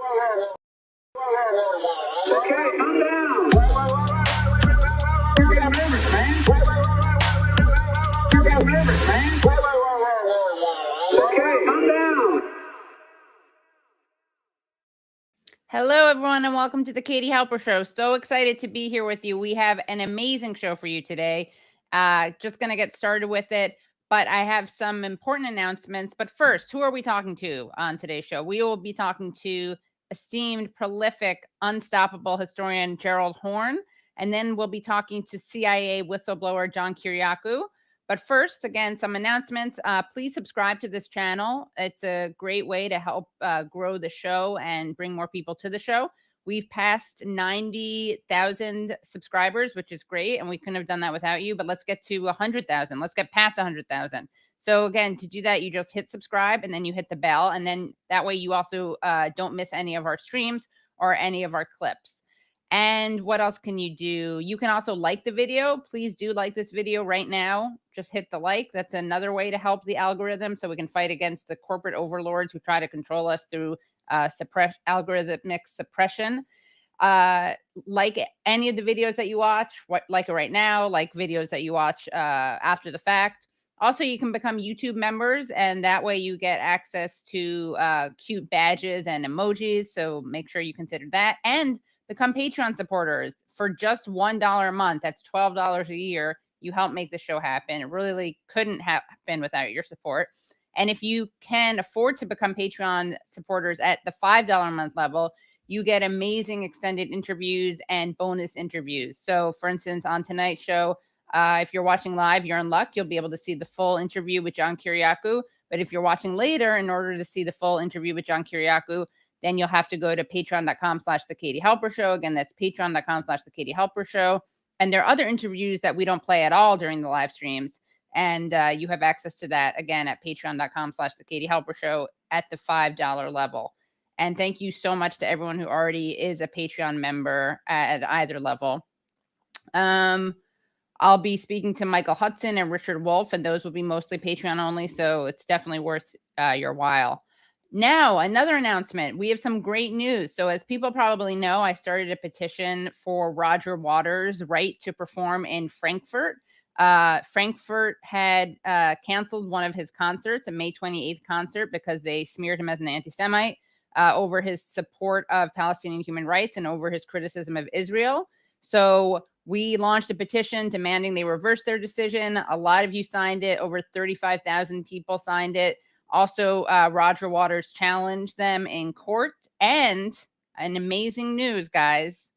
Okay, calm down. You got rivers, man. You got rivers, man. Okay, calm down. Hello, everyone, and welcome to the Katie Halper Show. So excited to be here with you. We have an amazing show for you today. Just going to get started with it, but I have some important announcements. But first, who are we talking to on today's show? We will be talking to esteemed, prolific, unstoppable historian Gerald Horne, and then we'll be talking to CIA whistleblower John Kiriakou. But first, again, some announcements. Please subscribe to this channel. It's a great way to help grow the show and bring more people to the show. We've passed 90,000 subscribers, which is great, and we couldn't have done that without you. But let's get to 100,000. Let's get past 100,000. So again, to do that, you just hit subscribe, and then you hit the bell, and then that way you also don't miss any of our streams or any of our clips. And what else can you do? You can also like the video. Please do like this video right now. Just hit the like. That's another way to help the algorithm so we can fight against the corporate overlords who try to control us through algorithmic suppression. Like any of the videos that you watch, like it right now, like videos that you watch after the fact. Also, you can become YouTube members, and that way you get access to cute badges and emojis. So make sure you consider that. And become Patreon supporters for just $1 a month. That's $12 a year. You help make the show happen. It really couldn't happen without your support. And if you can afford to become Patreon supporters at the $5 a month level, you get amazing extended interviews and bonus interviews. So for instance, on tonight's show, if you're watching live, you're in luck. You'll be able to see the full interview with John Kiriakou. But if you're watching later, in order to see the full interview with John Kiriakou, then you'll have to go to patreon.com/The Katie Halper Show. Again, that's patreon.com/The Katie Halper Show. And there are other interviews that we don't play at all during the live streams. And you have access to that, again, at patreon.com/The Katie Halper Show at the $5 level. And thank you so much to everyone who already is a Patreon member at either level. I'll be speaking to Michael Hudson and Richard Wolf, and those will be mostly Patreon only. So it's definitely worth your while. Now, another announcement. We have some great news. So as people probably know, I started a petition for Roger Waters' right to perform in Frankfurt. Frankfurt had canceled one of his concerts, a May 28th concert, because they smeared him as an anti-Semite over his support of Palestinian human rights and over his criticism of Israel. So we launched a petition demanding they reverse their decision. A lot of you signed it. Over 35,000 people signed it. Also, Roger Waters challenged them in court. And an amazing news, guys.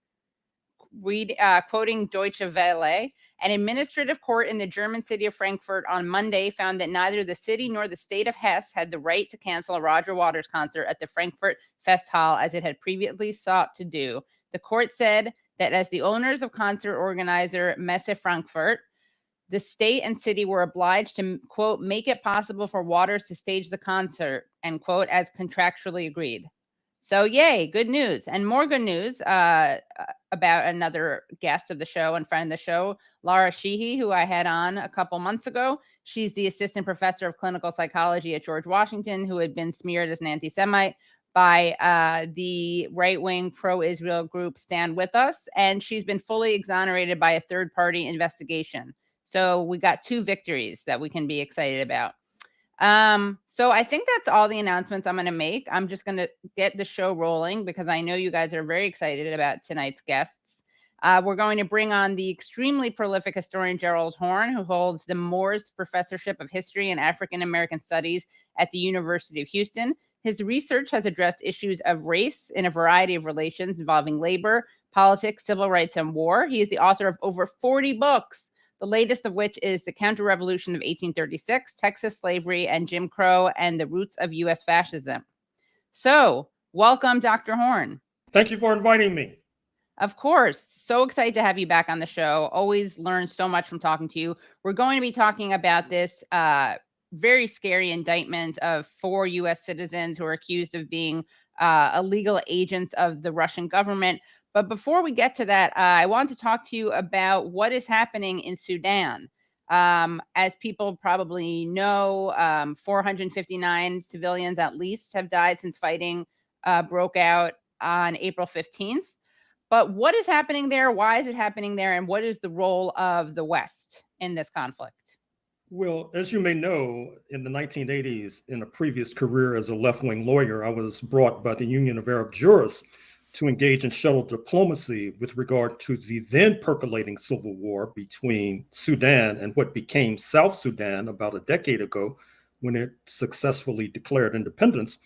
Quoting Deutsche Welle, an administrative court in the German city of Frankfurt on Monday found that neither the city nor the state of Hesse had the right to cancel a Roger Waters concert at the Frankfurt Festhall as it had previously sought to do. The court said that as the owners of concert organizer Messe Frankfurt, the state and city were obliged to, quote, make it possible for Waters to stage the concert, end quote, as contractually agreed. So yay, good news. And more good news about another guest of the show and friend of the show, Laura Sheehy, who I had on a couple months ago. She's the assistant professor of clinical psychology at George Washington, who had been smeared as an anti-Semite by the right-wing pro-Israel group Stand With Us. And she's been fully exonerated by a third-party investigation. So we got two victories that we can be excited about. So I think that's all the announcements I'm going to make. I'm just going to get the show rolling because I know you guys are very excited about tonight's guests. We're going to bring on the extremely prolific historian Gerald Horne, who holds the Moores Professorship of History and African American Studies at the University of Houston. His research has addressed issues of race in a variety of relations involving labor, politics, civil rights, and war. He is the author of over 40 books, the latest of which is The Counter-Revolution of 1836, Texas Slavery and Jim Crow, and the Roots of U.S. Fascism. So, welcome, Dr. Horne. Thank you for inviting me. Of course. So excited to have you back on the show. Always learn so much from talking to you. We're going to be talking about this very scary indictment of 4 U.S. citizens who are accused of being illegal agents of the Russian government. But before we get to that, I want to talk to you about what is happening in Sudan. As people probably know, 459 civilians at least have died since fighting broke out on April 15th. But what is happening there? Why is it happening there? And what is the role of the West in this conflict? Well, as you may know, in the 1980s, in a previous career as a left-wing lawyer, I was brought by the Union of Arab Jurists to engage in shuttle diplomacy with regard to the then percolating civil war between Sudan and what became South Sudan about a decade ago when it successfully declared independence.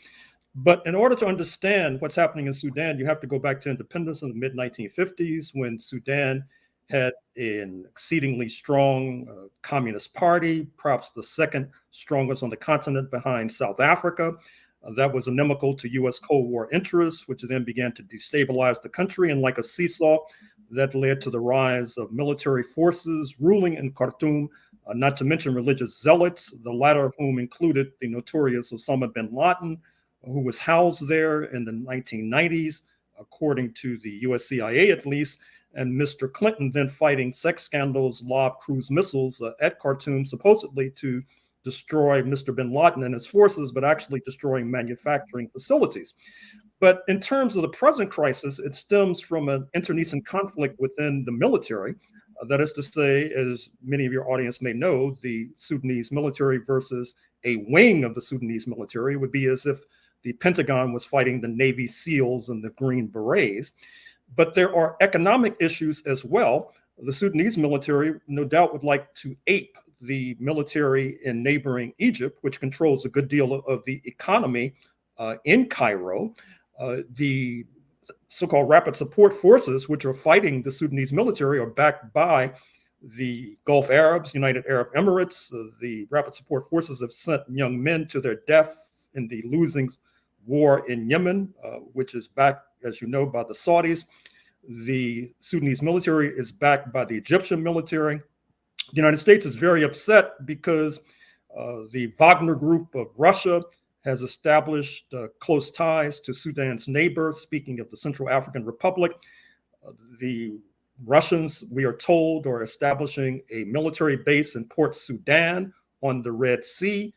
But in order to understand what's happening in Sudan, you have to go back to independence in the mid-1950s when Sudan had an exceedingly strong communist party, perhaps the second strongest on the continent behind South Africa. That was inimical to U.S. Cold War interests, which then began to destabilize the country. And like a seesaw, that led to the rise of military forces ruling in Khartoum, not to mention religious zealots, the latter of whom included the notorious Osama bin Laden, who was housed there in the 1990s, according to the u.s.a at least, and Mr. Clinton then fighting sex scandals, lobbed cruise missiles at Khartoum, supposedly to destroy Mr. bin Laden and his forces, but actually destroying manufacturing facilities. But in terms of the present crisis, it stems from an internecine conflict within the military. That is to say, as many of your audience may know, the Sudanese military versus a wing of the Sudanese military would be as if the Pentagon was fighting the Navy SEALs and the Green Berets. But there are economic issues as well. The Sudanese military, no doubt, would like to ape the military in neighboring Egypt, which controls a good deal of the economy in Cairo. The so-called rapid support forces, which are fighting the Sudanese military, are backed by the Gulf Arabs, United Arab Emirates. The rapid support forces have sent young men to their death in the losing war in Yemen, which is backed, as you know, by the Saudis. The Sudanese military is backed by the Egyptian military. The United States is very upset because the Wagner Group of Russia has established close ties to Sudan's neighbor. Speaking of the Central African Republic, the Russians, we are told, are establishing a military base in Port Sudan on the Red Sea,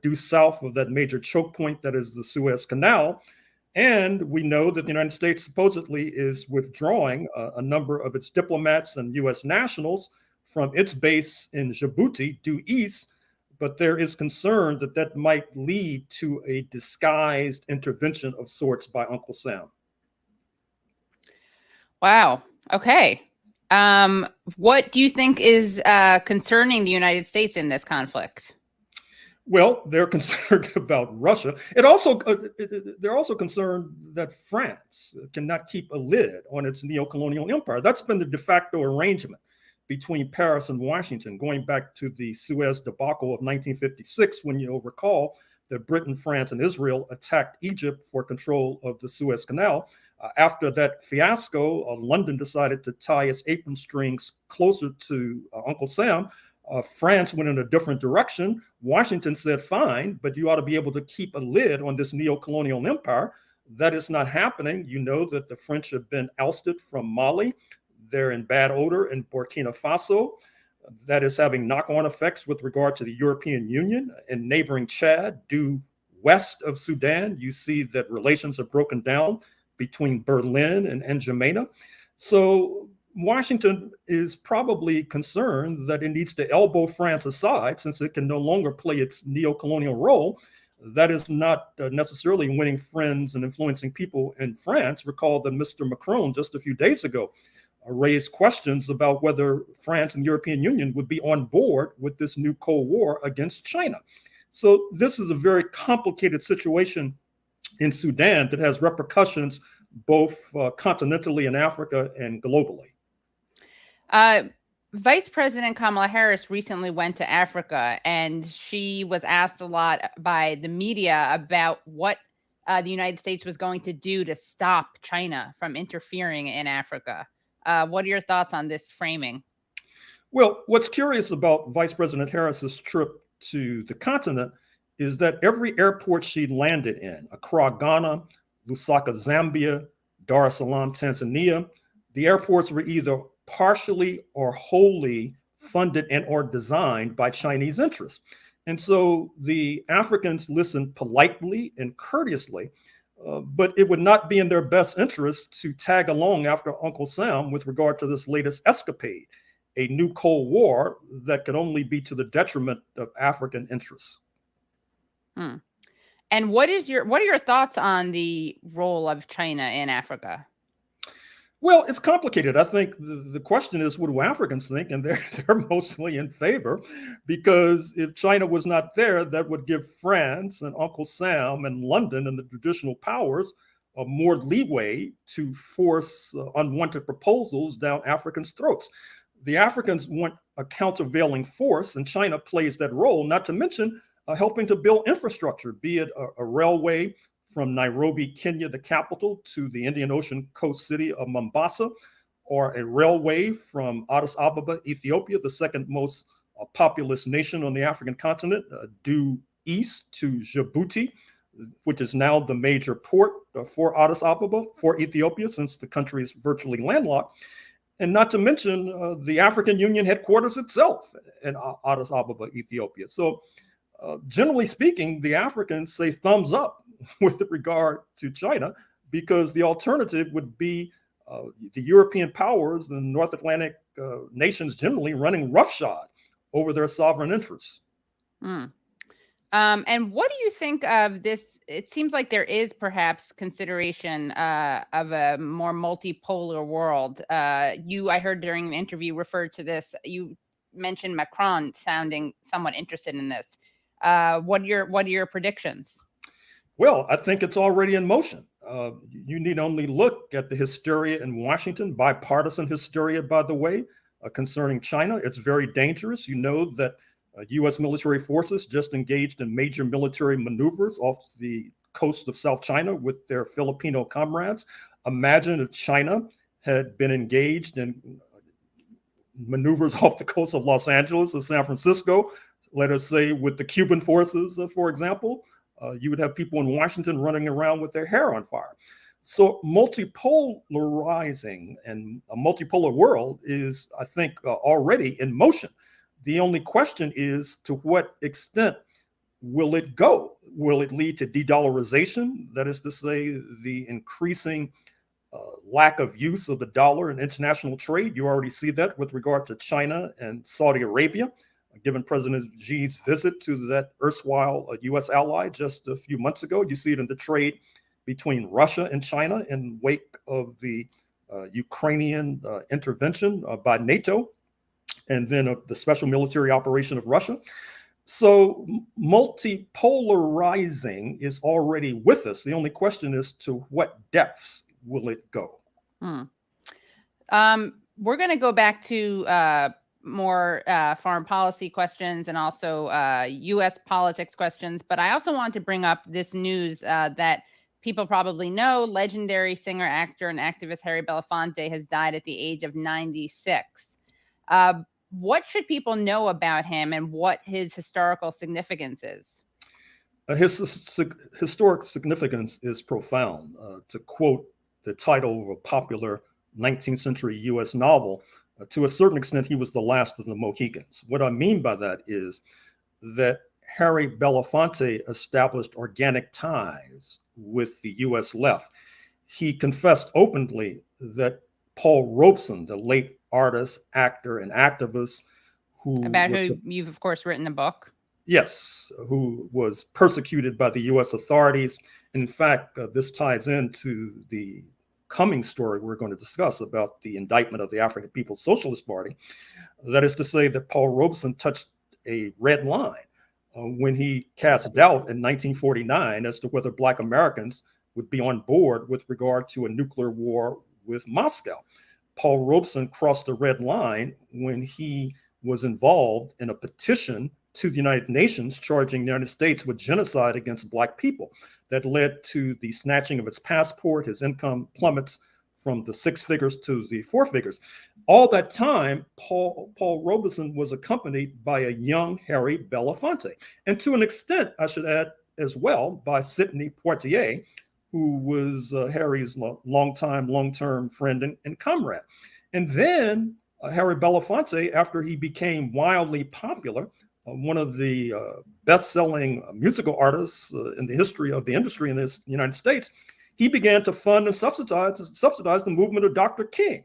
due south of that major choke point that is the Suez Canal. And we know that the United States supposedly is withdrawing a number of its diplomats and U.S. nationals from its base in Djibouti due east, but there is concern that that might lead to a disguised intervention of sorts by Uncle Sam. Wow. Okay. What do you think is concerning the United States in this conflict? Well, they're concerned about Russia. They're also concerned that France cannot keep a lid on its neo-colonial empire. That's been the de facto arrangement between Paris and Washington, going back to the Suez debacle of 1956, when you'll recall that Britain, France, and Israel attacked Egypt for control of the Suez Canal. After that fiasco, London decided to tie its apron strings closer to Uncle Sam. France went in a different direction. Washington said, fine, but you ought to be able to keep a lid on this neo-colonial empire. That is not happening. You know that the French have been ousted from Mali. They're in bad odor in Burkina Faso. That is having knock-on effects with regard to the European Union. In neighboring Chad, due west of Sudan, you see that relations have broken down between Berlin and N'Djamena. So Washington is probably concerned that it needs to elbow France aside since it can no longer play its neo-colonial role. That is not necessarily winning friends and influencing people in France. Recall that Mr. Macron just a few days ago raised questions about whether France and the European Union would be on board with this new Cold War against China. So this is a very complicated situation in Sudan that has repercussions both continentally in Africa and globally. Vice President Kamala Harris recently went to Africa, and she was asked a lot by the media about what the United States was going to do to stop China from interfering in Africa. What are your thoughts on this framing? Well, what's curious about Vice President Harris's trip to the continent is that every airport she landed in, Accra, Ghana, Lusaka, Zambia, Dar es Salaam, Tanzania, the airports were either partially or wholly funded and or designed by Chinese interests. And so the Africans listened politely and courteously But it would not be in their best interest to tag along after Uncle Sam with regard to this latest escapade, a new Cold War that could only be to the detriment of African interests. Hmm. And what are your thoughts on the role of China in Africa? Well, it's complicated. I think the question is, what do Africans think? And they're mostly in favor, because if China was not there, that would give France and Uncle Sam and London and the traditional powers more leeway to force unwanted proposals down Africans' throats. The Africans want a countervailing force, and China plays that role, not to mention helping to build infrastructure, be it a railway from Nairobi, Kenya, the capital, to the Indian Ocean coast city of Mombasa, or a railway from Addis Ababa, Ethiopia, the second most populous nation on the African continent, due east to Djibouti, which is now the major port for Addis Ababa, for Ethiopia, since the country is virtually landlocked. And not to mention the African Union headquarters itself in Addis Ababa, Ethiopia. So generally speaking, the Africans say thumbs up with regard to China, because the alternative would be the European powers and North Atlantic nations generally running roughshod over their sovereign interests. Mm. And what do you think of this? It seems like there is perhaps consideration of a more multipolar world. I heard during an interview referred to this. You mentioned Macron sounding somewhat interested in this. What are your predictions? Well, I think it's already in motion. You need only look at the hysteria in Washington, bipartisan hysteria, by the way, concerning China. It's very dangerous. You know that U.S. military forces just engaged in major military maneuvers off the coast of South China with their Filipino comrades. Imagine if China had been engaged in maneuvers off the coast of Los Angeles or San Francisco, let us say with the Cuban forces, for example. You would have people in Washington running around with their hair on fire. So multipolarizing and a multipolar world is, I think, already in motion. The only question is, to what extent will it go? Will it lead to de-dollarization? That is to say, the increasing lack of use of the dollar in international trade. You already see that with regard to China and Saudi Arabia. Given President Xi's visit to that erstwhile U.s. ally just a few months ago, you see it in the trade between Russia and China in wake of the Ukrainian intervention by NATO, and then the special military operation of Russia. So multipolarizing is already with us. The only question is, to what depths will it go? We're going to go back to more foreign policy questions and also U.S. politics questions. But I also want to bring up this news that people probably know. Legendary singer, actor, and activist Harry Belafonte has died at the age of 96. What should people know about him and what his historical significance is? His historic significance is profound. To quote the title of a popular 19th century U.S. novel, to a certain extent, he was the last of the Mohicans. What I mean by that is that Harry Belafonte established organic ties with the U.S. left. He confessed openly that Paul Robeson, the late artist, actor, and activist, who you've of course written a book. Yes, who was persecuted by the U.S. authorities. In fact, this ties into the coming story we're going to discuss about the indictment of the African People's Socialist Party. That is to say that Paul Robeson touched a red line when he cast doubt in 1949 as to whether Black Americans would be on board with regard to a nuclear war with Moscow. Paul Robeson crossed the red line when he was involved in a petition to the United Nations charging the United States with genocide against Black people. That led to the snatching of his passport. His income plummets from the 6 figures to the 4 figures. All that time, Paul Robeson was accompanied by a young Harry Belafonte. And to an extent, I should add as well, by Sidney Poitier, who was Harry's long-term friend and comrade. And then Harry Belafonte, after he became wildly popular, one of the best-selling musical artists in the history of the industry in the United States, he began to fund and subsidize the movement of Dr. King.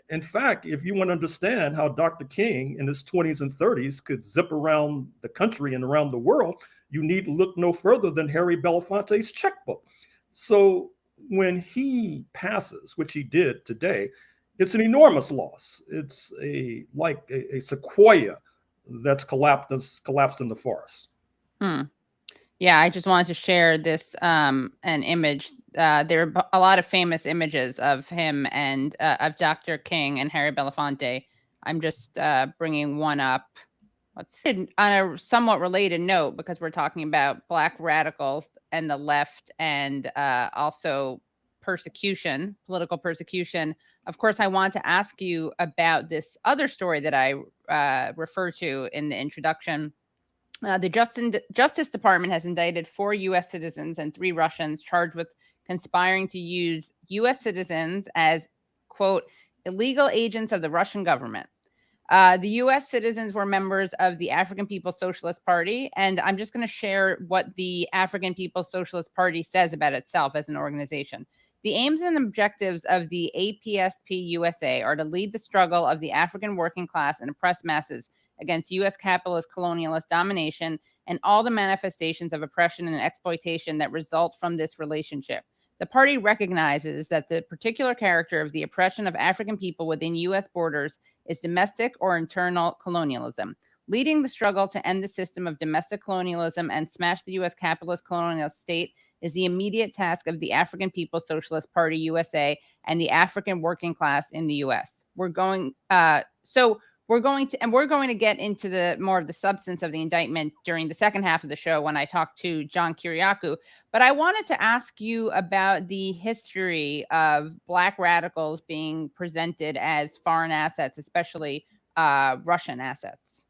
In fact, if you want to understand how Dr. King in his 20s and 30s could zip around the country and around the world, you need to look no further than Harry Belafonte's checkbook. So when he passes, which he did today, it's an enormous loss. It's like a sequoia that's collapsed in the forest. Yeah, I just wanted to share this an image. There are a lot of famous images of him and of Dr. King and Harry Belafonte. I'm just bringing one up. Let's see. On a somewhat related note, because we're talking about Black radicals and the left, and also persecution, political persecution. Of course, I want to ask you about this other story that I refer to in the introduction. The Justice Department has indicted 4 U.S. citizens and 3 Russians charged with conspiring to use U.S. citizens as, quote, illegal agents of the Russian government. The U.S. citizens were members of the African People's Socialist Party, and I'm just going to share what the African People's Socialist Party says about itself as an organization. The aims and objectives of the APSP USA are to lead the struggle of the African working class and oppressed masses against U.S. capitalist colonialist domination and all the manifestations of oppression and exploitation that result from this relationship. The party recognizes that the particular character of the oppression of African people within U.S. borders is domestic or internal colonialism. Leading the struggle to end the system of domestic colonialism and smash the U.S. capitalist colonial state is the immediate task of the African People's Socialist Party USA and the African working class in the U.S. We're going to get into the more of the substance of the indictment during the second half of the show when I talk to John Kiriakou. But I wanted to ask you about the history of Black radicals being presented as foreign assets, especially Russian assets.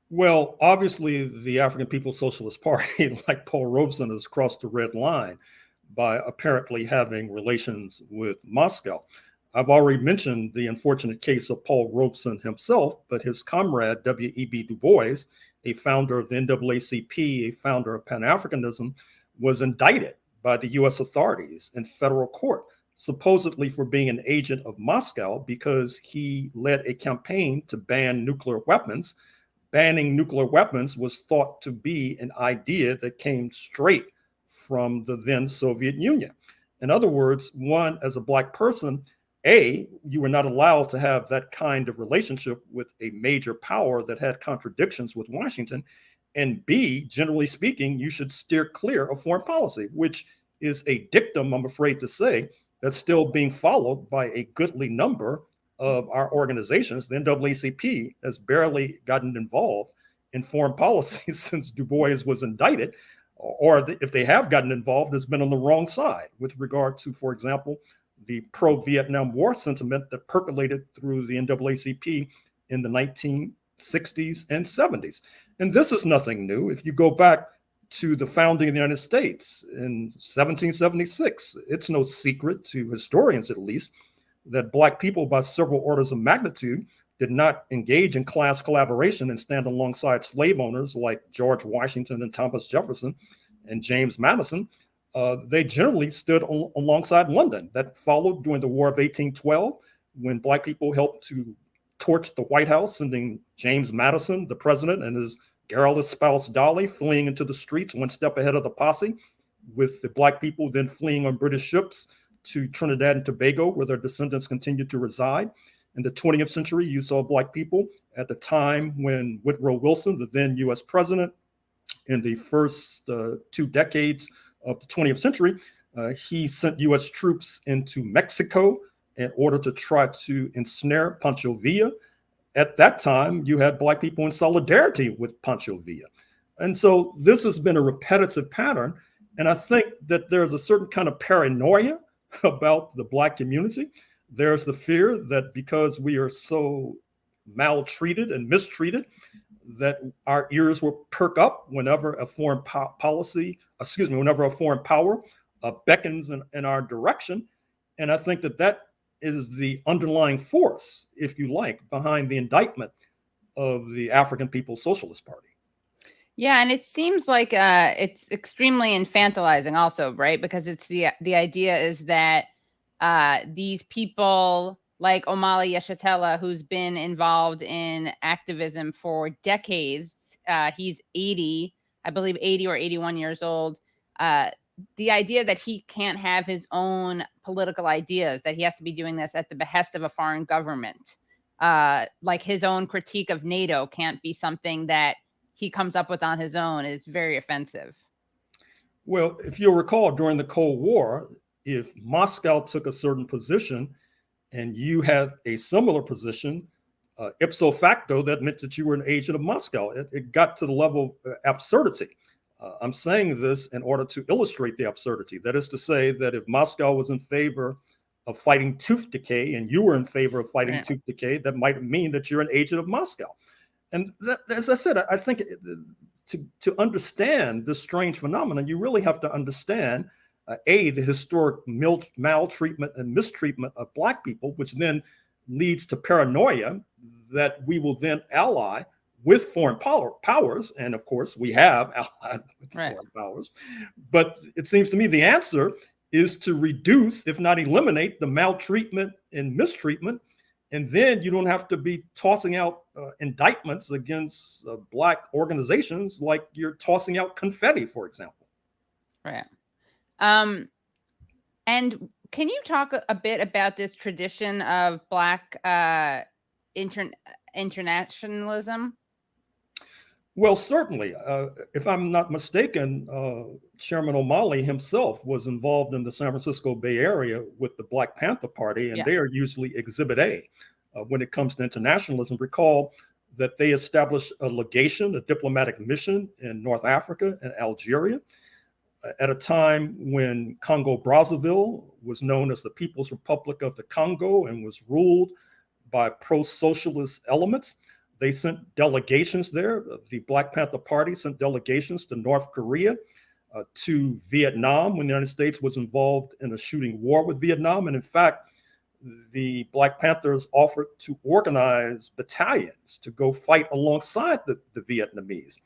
Well, obviously, the African People's Socialist Party, like Paul Robeson, has crossed the red line by apparently having relations with Moscow. I've already mentioned the unfortunate case of Paul Robeson himself, but his comrade, W.E.B. Du Bois, a founder of the NAACP, a founder of Pan-Africanism, was indicted by the U.S. authorities in federal court, supposedly for being an agent of Moscow because he led a campaign to ban nuclear weapons. Banning nuclear weapons was thought to be an idea that came straight from the then Soviet Union. In other words, one, as a Black person, A, you were not allowed to have that kind of relationship with a major power that had contradictions with Washington. And B, generally speaking, you should steer clear of foreign policy, which is a dictum, I'm afraid to say, that's still being followed by a goodly number of our organizations. The NAACP has barely gotten involved in foreign policy since Du Bois was indicted, or if they have gotten involved, it's been on the wrong side with regard to, for example, the pro-Vietnam War sentiment that percolated through the NAACP in the 1960s and 70s. And this is nothing new. If you go back to the founding of the United States in 1776, it's no secret to historians, at least, that Black people by several orders of magnitude did not engage in class collaboration and stand alongside slave owners like George Washington and Thomas Jefferson and James Madison. They generally stood alongside London. That followed during the War of 1812, when Black people helped to torch the White House, sending James Madison, the president, and his garrulous spouse Dolly fleeing into the streets one step ahead of the posse, with the Black people then fleeing on British ships to Trinidad and Tobago, where their descendants continued to reside. In the 20th century, you saw Black people at the time when Woodrow Wilson, the then US president, in the first 2 decades of the 20th century, he sent US troops into Mexico in order to try to ensnare Pancho Villa. At that time, you had Black people in solidarity with Pancho Villa. And so this has been a repetitive pattern. And I think that there's a certain kind of paranoia about the Black community. There's the fear that because we are so maltreated and mistreated, that our ears will perk up whenever a foreign whenever a foreign power beckons in our direction. And I think that that is the underlying force, if you like, behind the indictment of the African People's Socialist Party. Yeah, and it seems like it's extremely infantilizing also, right? Because it's the idea is that these people like Omali Yeshitela, who's been involved in activism for decades, he's 80, I believe 80 or 81 years old. Uh, the idea that he can't have his own political ideas, that he has to be doing this at the behest of a foreign government, like his own critique of NATO can't be something that he comes up with on his own, is very offensive. Well, if you'll recall, during the Cold War, if Moscow took a certain position and you had a similar position, ipso facto, that meant that you were an agent of Moscow. It got to the level of absurdity. I'm saying this in order to illustrate the absurdity. That is to say that if Moscow was in favor of fighting tooth decay and you were in favor of fighting Right. tooth decay, that might mean that you're an agent of Moscow. And that, as I said, I think to understand this strange phenomenon, you really have to understand the historic maltreatment and mistreatment of Black people, which then leads to paranoia that we will then ally with foreign powers. And of course, we have allied with Right. foreign powers. But it seems to me the answer is to reduce, if not eliminate, the maltreatment and mistreatment. And then you don't have to be tossing out indictments against Black organizations like you're tossing out confetti, for example. Right. And can you talk a bit about this tradition of Black internationalism? Well, certainly. If I'm not mistaken, Chairman Omali himself was involved in the San Francisco Bay Area with the Black Panther Party, and Yeah. they are usually Exhibit A when it comes to internationalism. Recall that they established a legation, a diplomatic mission in North Africa and Algeria at a time when Congo Brazzaville was known as the People's Republic of the Congo and was ruled by pro-socialist elements. They sent delegations there. The Black Panther Party sent delegations to North Korea, to Vietnam when the United States was involved in a shooting war with Vietnam. And in fact, the Black Panthers offered to organize battalions to go fight alongside the Vietnamese.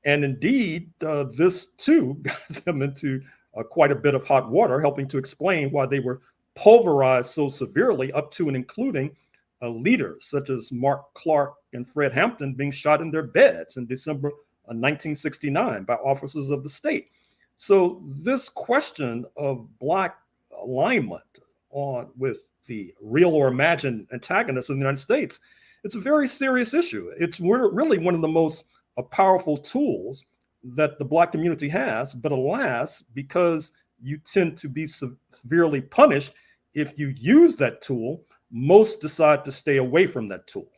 And indeed, this too got them into quite a bit of hot water, helping to explain why they were pulverized so severely, up to and including leaders such as Mark Clark and Fred Hampton being shot in their beds in December 1969 by officers of the state. So this question of Black alignment with the real or imagined antagonists in the United States, it's a very serious issue. It's really one of the most powerful tools that the Black community has, but alas, because you tend to be severely punished if you use that tool, most decide to stay away from that tool.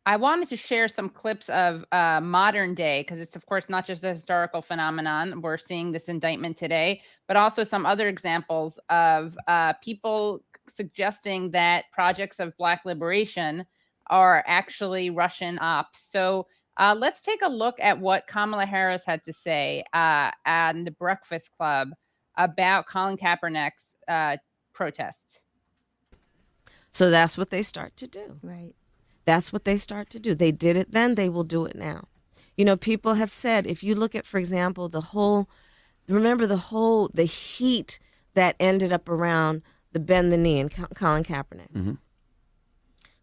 I wanted to share some clips of modern day, because it's, of course, not just a historical phenomenon. We're seeing this indictment today, but also some other examples of people suggesting that projects of Black liberation are actually Russian ops. So let's take a look at what Kamala Harris had to say on the Breakfast Club about Colin Kaepernick's protest. So that's what they start to do. Right. That's what they start to do. They did it then, they will do it now. You know, people have said, if you look at, for example, the heat that ended up around the bend the knee and Colin Kaepernick. Mm-hmm.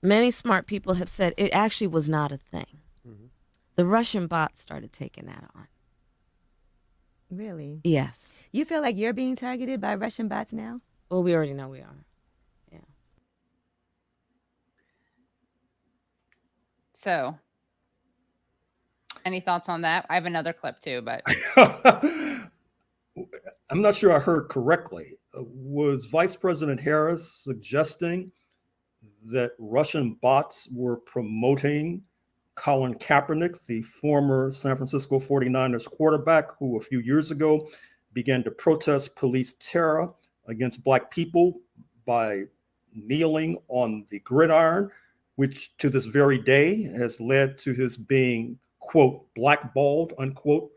Many smart people have said it actually was not a thing. Mm-hmm. The Russian bots started taking that on. Really? Yes. You feel like you're being targeted by Russian bots now? Well, we already know we are. Yeah. So, any thoughts on that? I have another clip too, but I'm not sure I heard correctly. Was Vice President Harris suggesting that Russian bots were promoting Colin Kaepernick, the former San Francisco 49ers quarterback, who a few years ago began to protest police terror against Black people by kneeling on the gridiron, which to this very day has led to his being, quote, blackballed, unquote,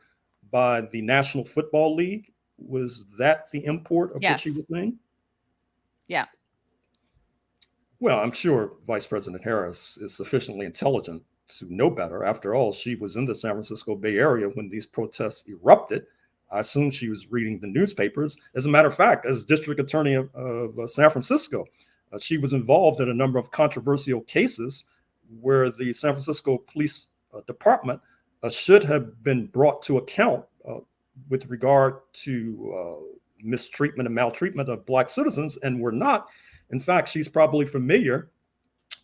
by the National Football League? Was that the import of what she was saying? Yeah. Well, I'm sure Vice President Harris is sufficiently intelligent to know better. After all, she was in the San Francisco Bay Area when these protests erupted. I assume she was reading the newspapers. As a matter of fact, as district attorney of San Francisco, she was involved in a number of controversial cases where the San Francisco Police Department should have been brought to account with regard to mistreatment and maltreatment of Black citizens, and were not. In fact, she's probably familiar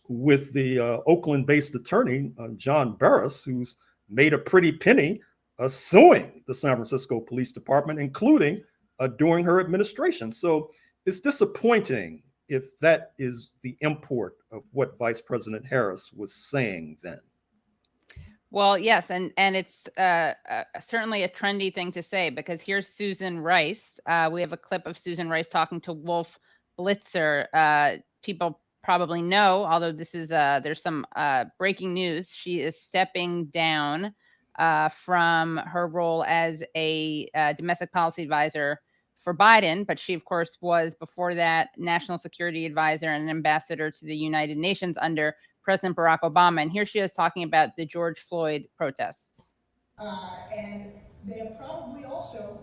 with the Oakland-based attorney, John Barris, who's made a pretty penny suing the San Francisco Police Department, including during her administration. So it's disappointing if that is the import of what Vice President Harris was saying then. Well, yes, and it's certainly a trendy thing to say, because here's Susan Rice. We have a clip of Susan Rice talking to Wolf Blitzer. People probably know, although this is there's some breaking news. She is stepping down from her role as a domestic policy advisor for Biden, but she, of course, was before that national security advisor and ambassador to the United Nations under President Barack Obama. And here she is talking about the George Floyd protests. And they have probably also,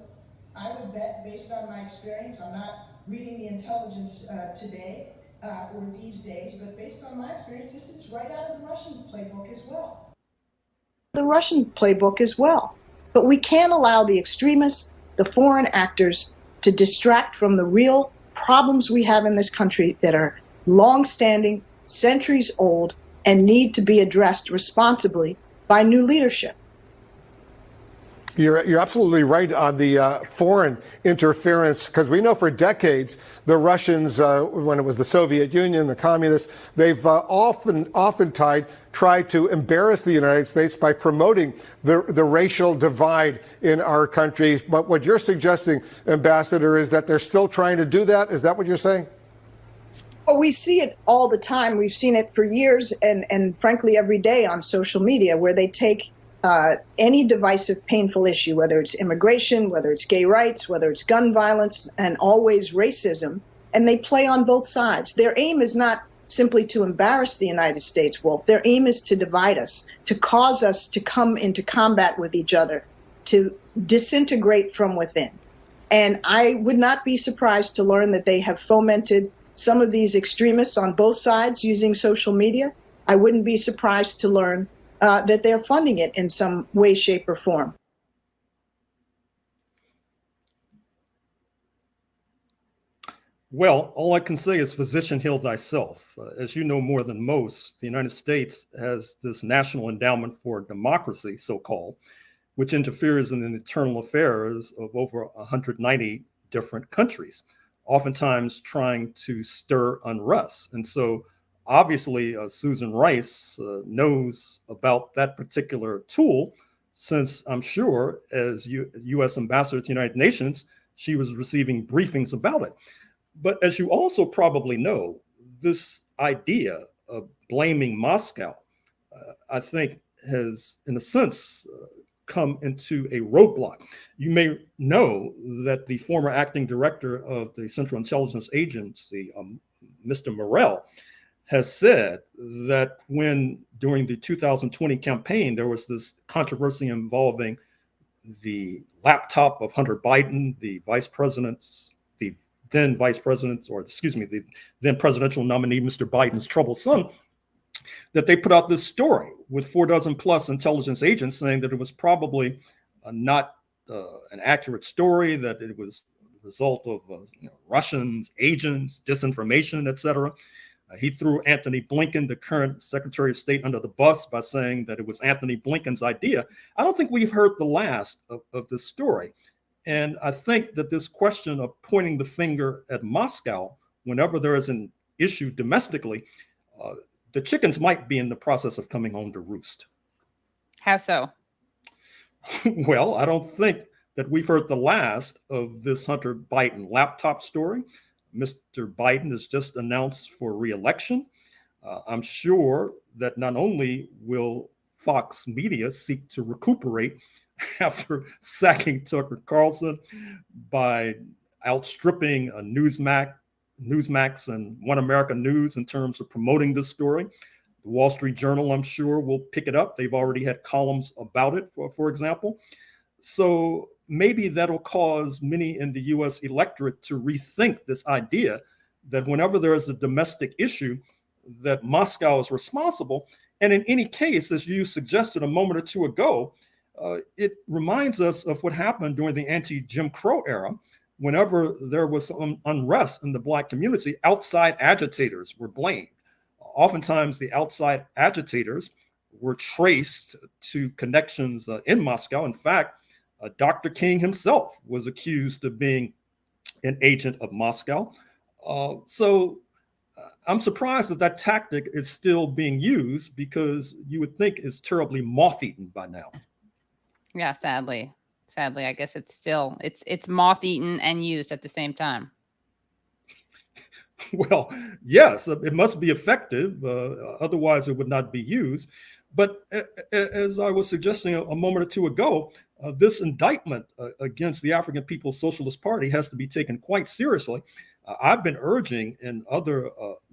I would bet, based on my experience, I'm not reading the intelligence today or these days, but based on my experience, this is right out of the Russian playbook as well. The Russian playbook as well. But we can't allow the extremists, the foreign actors, to distract from the real problems we have in this country that are long-standing, centuries old, and need to be addressed responsibly by new leadership. You're absolutely right on the foreign interference, because we know for decades the Russians, when it was the Soviet Union, the communists, they've often tried to embarrass the United States by promoting the racial divide in our country. But what you're suggesting, Ambassador, is that they're still trying to do that? Is that what you're saying? Well, we see it all the time. We've seen it for years and frankly every day on social media, where they take any divisive, painful issue, whether it's immigration, whether it's gay rights, whether it's gun violence, and always racism, and they play on both sides. Their aim is not simply to embarrass the United States, Wolf. Their aim is to divide us, to cause us to come into combat with each other, to disintegrate from within. And I would not be surprised to learn that they have fomented some of these extremists on both sides using social media. I wouldn't be surprised to learn that they're funding it in some way, shape, or form. Well, all I can say is physician heal thyself. As you know more than most, the United States has this National Endowment for Democracy, so-called, which interferes in the internal affairs of over 190 different countries, oftentimes trying to stir unrest. And so obviously, Susan Rice knows about that particular tool, since I'm sure as U.S. Ambassador to the United Nations, she was receiving briefings about it. But as you also probably know, this idea of blaming Moscow, I think, has, in a sense, come into a roadblock. You may know that the former acting director of the Central Intelligence Agency, Mr. Morrell, has said that when during the 2020 campaign, there was this controversy involving the laptop of Hunter Biden, the then presidential nominee, Mr. Biden's troubled son, that they put out this story with 4 plus intelligence agents saying that it was probably not an accurate story, that it was the result of Russians, agents, disinformation, etc. He threw Anthony Blinken, the current Secretary of State, under the bus by saying that it was Anthony Blinken's idea. I don't think we've heard the last of this story. And I think that this question of pointing the finger at Moscow whenever there is an issue domestically, the chickens might be in the process of coming home to roost. How so? Well, I don't think that we've heard the last of this Hunter Biden laptop story. Mr. Biden is just announced for re-election. I'm sure that not only will Fox Media seek to recuperate after sacking Tucker Carlson by outstripping Newsmax and One America News in terms of promoting this story, The Wall Street Journal, I'm sure, will pick it up. They've already had columns about it, for example. So maybe that'll cause many in the US electorate to rethink this idea that whenever there is a domestic issue, that Moscow is responsible. And in any case, as you suggested a moment or two ago, it reminds us of what happened during the anti-Jim Crow era. Whenever there was some unrest in the Black community, outside agitators were blamed. Oftentimes, the outside agitators were traced to connections in Moscow. In fact, Dr. King himself was accused of being an agent of Moscow. So I'm surprised that that tactic is still being used, because you would think it's terribly moth-eaten by now. Yeah, sadly, I guess it's still it's moth-eaten and used at the same time. Well, yes, it must be effective. Otherwise, it would not be used. But as I was suggesting a moment or two ago, this indictment against the African People's Socialist Party has to be taken quite seriously. I've been urging in other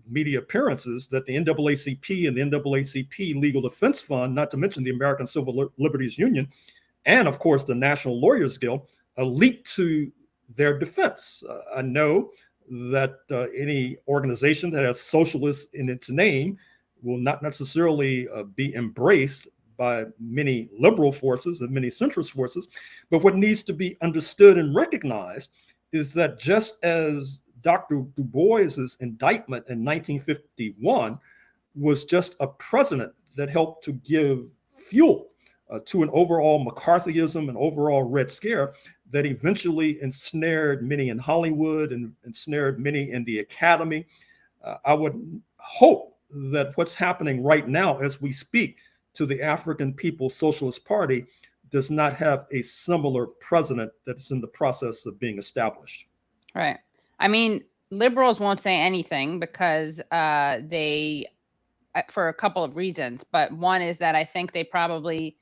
media appearances that the NAACP and the NAACP Legal Defense Fund, not to mention the American Civil Liberties Union, and of course the National Lawyers Guild, leap to their defense. I know that any organization that has socialist in its name will not necessarily be embraced by many liberal forces and many centrist forces. But what needs to be understood and recognized is that just as Dr. Du Bois's indictment in 1951 was just a precedent that helped to give fuel to an overall McCarthyism and overall Red Scare that eventually ensnared many in Hollywood and ensnared many in the academy. I would hope that what's happening right now as we speak to the African People's Socialist Party does not have a similar precedent that's in the process of being established. Right. I mean, liberals won't say anything because they, for a couple of reasons, but one is that I think they probably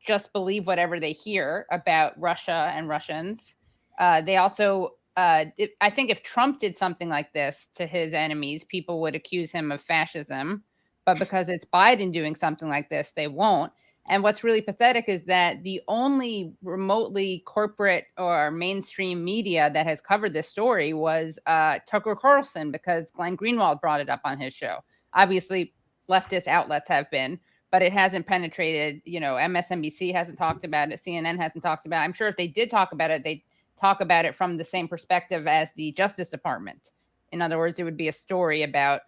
just believe whatever they hear about Russia and Russians. They also, I think if Trump did something like this to his enemies, people would accuse him of fascism. But because it's Biden doing something like this, they won't. And what's really pathetic is that the only remotely corporate or mainstream media that has covered this story was Tucker Carlson, because Glenn Greenwald brought it up on his show. Obviously, leftist outlets have been, but it hasn't penetrated. You know, MSNBC hasn't talked about it. CNN hasn't talked about it. I'm sure if they did talk about it, they'd talk about it from the same perspective as the Justice Department. In other words, it would be a story about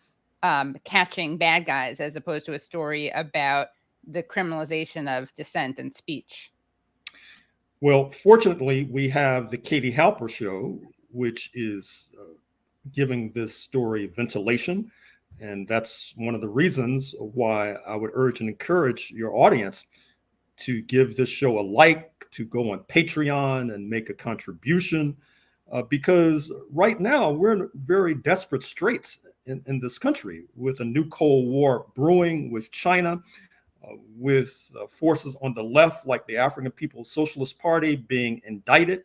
catching bad guys as opposed to a story about the criminalization of dissent and speech. Well, fortunately, we have the Katie Halper show, which is giving this story ventilation. And that's one of the reasons why I would urge and encourage your audience to give this show a like, to go on Patreon and make a contribution, because right now we're in very desperate straits in this country, with a new Cold War brewing with China, with forces on the left like the African People's Socialist Party being indicted.